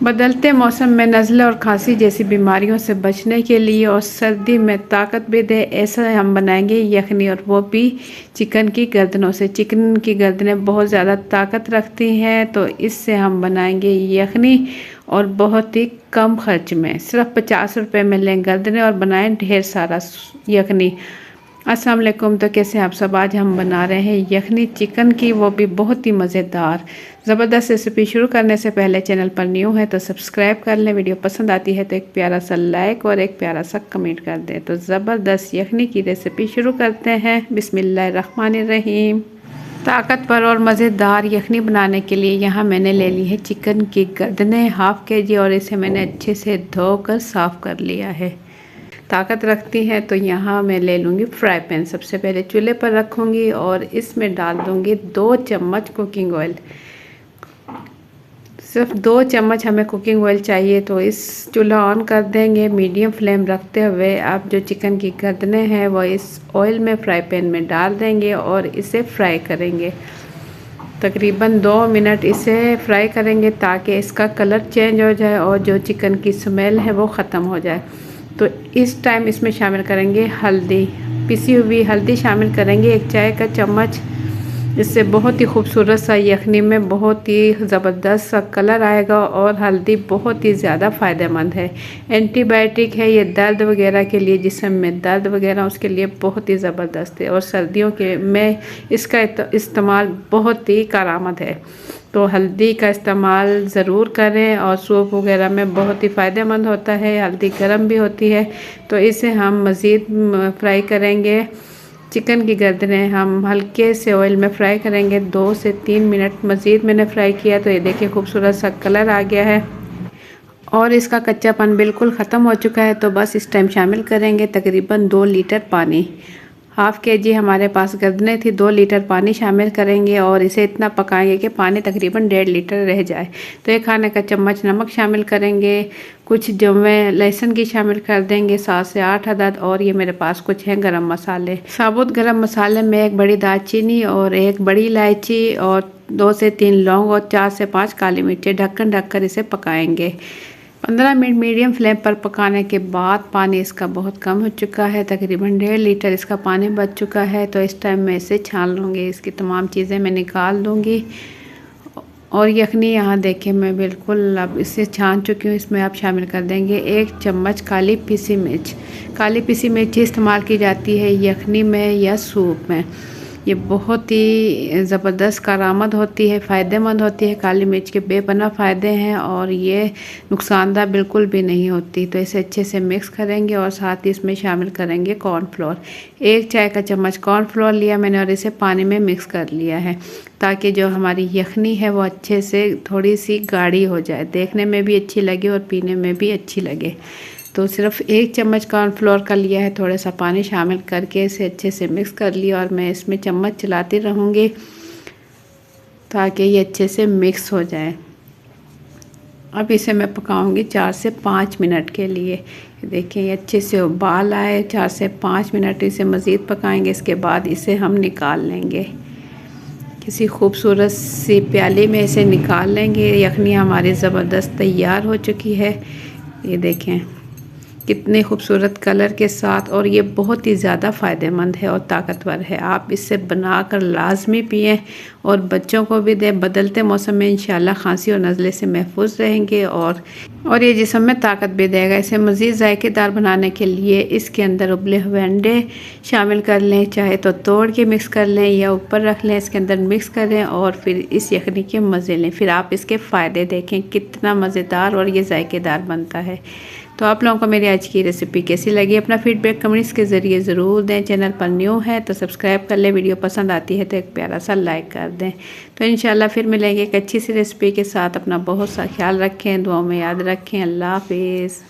बदलते मौसम में नज़ला और खांसी जैसी बीमारियों से बचने के लिए और सर्दी में ताकत भी दे, ऐसा हम बनाएंगे यखनी, और वो भी चिकन की गर्दनों से। चिकन की गर्दनें बहुत ज़्यादा ताकत रखती हैं, तो इससे हम बनाएंगे यखनी, और बहुत ही कम खर्च में। सिर्फ 50 रुपये में लें गर्दनें और बनाएं ढेर सारा यखनी। अस्सलाम वालेकुम। तो कैसे आप सब? आज हम बना रहे हैं यखनी चिकन की, वो भी बहुत ही मज़ेदार ज़बरदस्त रेसिपी। शुरू करने से पहले चैनल पर न्यू है तो सब्सक्राइब कर लें, वीडियो पसंद आती है तो एक प्यारा सा लाइक और एक प्यारा सा कमेंट कर दें। तो ज़बरदस्त यखनी की रेसिपी शुरू करते हैं। बिस्मिल्लाहिर्रहमानिर्रहीम। ताकतवर और मज़ेदार यखनी बनाने के लिए यहाँ मैंने ले ली है चिकन की गर्दनें हाफ़ kg, और इसे मैंने अच्छे से धोकर साफ़ कर लिया है। ताकत रखती है तो यहाँ मैं ले लूँगी फ्राई पैन। सबसे पहले चूल्हे पर रखूँगी और इसमें डाल दूँगी 2 चम्मच कुकिंग ऑयल। सिर्फ 2 चम्मच हमें कुकिंग ऑयल चाहिए। तो इस चूल्हा ऑन कर देंगे मीडियम फ्लेम रखते हुए। आप जो चिकन की गर्दनें हैं वो इस ऑयल में फ्राई पैन में डाल देंगे और इसे फ्राई करेंगे। तकरीबन 2 मिनट इसे फ्राई करेंगे ताकि इसका कलर चेंज हो जाए और जो चिकन की स्मेल है वो ख़त्म हो जाए। तो इस टाइम इसमें शामिल करेंगे हल्दी, पिसी हुई हल्दी शामिल करेंगे 1 चाय का चम्मच। इससे बहुत ही खूबसूरत सा यखनी में बहुत ही ज़बरदस्त सा कलर आएगा, और हल्दी बहुत ही ज़्यादा फ़ायदेमंद है। एंटीबायोटिक है ये, दर्द वगैरह के लिए, जिस्म में दर्द वगैरह उसके लिए बहुत ही ज़बरदस्त है, और सर्दियों के में इसका इस्तेमाल बहुत ही कारामद है। तो हल्दी का इस्तेमाल ज़रूर करें, और सूप वगैरह में बहुत ही फ़ायदेमंद होता है। हल्दी गर्म भी होती है। तो इसे हम मज़ीद फ्राई करेंगे। चिकन की गर्दनें हम हल्के से ऑयल में फ्राई करेंगे 2 से 3 मिनट मज़ीद मैंने फ्राई किया। तो ये देखिए खूबसूरत सा कलर आ गया है और इसका कच्चापन बिल्कुल ख़त्म हो चुका है। तो बस इस टाइम शामिल करेंगे तकरीबन 2 लीटर पानी। हाफ़ kg हमारे पास गर्दनें थी, 2 लीटर पानी शामिल करेंगे और इसे इतना पकाएंगे कि पानी तकरीबन 1.5 लीटर रह जाए। तो 1 खाने का चम्मच नमक शामिल करेंगे, कुछ जवे लहसुन की शामिल कर देंगे 7 से 8 अदद, और ये मेरे पास कुछ हैं गरम मसाले। साबुत गरम मसाले में 1 बड़ी दालचीनी और 1 बड़ी इलायची और 2 से 3 लौंग और 4 से 5 काली मिर्चें। ढक्कन ढककर इसे पकाएंगे 15 मिनट मीडियम फ्लेम पर। पकाने के बाद पानी इसका बहुत कम हो चुका है, तकरीबन 1.5 लीटर इसका पानी बच चुका है। तो इस टाइम मैं इसे छान लूँगी, इसकी तमाम चीज़ें मैं निकाल दूँगी। और यखनी यहाँ देखें मैं बिल्कुल अब इसे छान चुकी हूँ। इसमें आप शामिल कर देंगे 1 चम्मच काली पिसी मिर्च। काली पिसी मिर्च इस्तेमाल की जाती है यखनी में या सूप में। ये बहुत ही ज़बरदस्त कारामद होती है, फ़ायदेमंद होती है। काली मिर्च के बेपनाह फ़ायदे हैं और ये नुकसानदा बिल्कुल भी नहीं होती। तो इसे अच्छे से मिक्स करेंगे और साथ ही इसमें शामिल करेंगे कॉर्नफ्लोर। 1 चाय का चम्मच कॉर्नफ्लोर लिया मैंने और इसे पानी में मिक्स कर लिया है, ताकि जो हमारी यखनी है वो अच्छे से थोड़ी सी गाढ़ी हो जाए, देखने में भी अच्छी लगे और पीने में भी अच्छी लगे। तो सिर्फ 1 चम्मच कॉर्नफ्लोर का लिया है, थोड़ा सा पानी शामिल करके इसे अच्छे से मिक्स कर लिया, और मैं इसमें चम्मच चलाती रहूँगी ताकि ये अच्छे से मिक्स हो जाए। अब इसे मैं पकाऊंगी 4 से 5 मिनट के लिए। देखिए ये अच्छे से उबाल आए, 4 से 5 मिनट इसे मज़ीद पकाएंगे। इसके बाद इसे हम निकाल लेंगे, किसी खूबसूरत सी प्याली में इसे निकाल लेंगे। यखनी हमारी ज़बरदस्त तैयार हो चुकी है। ये देखें कितने खूबसूरत कलर के साथ, और ये बहुत ही ज़्यादा फ़ायदेमंद है और ताकतवर है। आप इससे बनाकर लाजमी पिएं और बच्चों को भी दें। बदलते मौसम में इंशाल्लाह खांसी और नज़ले से महफूज रहेंगे, और ये जिस्म में ताकत भी देगा। इसे मज़ीद जायकेदार बनाने के लिए इसके अंदर उबले हुए अंडे शामिल कर लें, चाहे तो तोड़ के मिक्स कर लें या ऊपर रख लें, इसके अंदर मिक्स करें और फिर इस यखनी के मज़े लें। फिर आप इसके फ़ायदे देखें कितना मज़ेदार और ये जायकेदार बनता है। तो आप लोगों को मेरी आज की रेसिपी कैसी लगी, अपना फीडबैक कमेंट्स के ज़रिए ज़रूर दें। चैनल पर न्यू है तो सब्सक्राइब कर लें, वीडियो पसंद आती है तो एक प्यारा सा लाइक कर दें। तो इंशाल्लाह फिर मिलेंगे एक अच्छी सी रेसिपी के साथ। अपना बहुत सा ख्याल रखें, दुआओं में याद रखें। अल्लाह हाफिज़।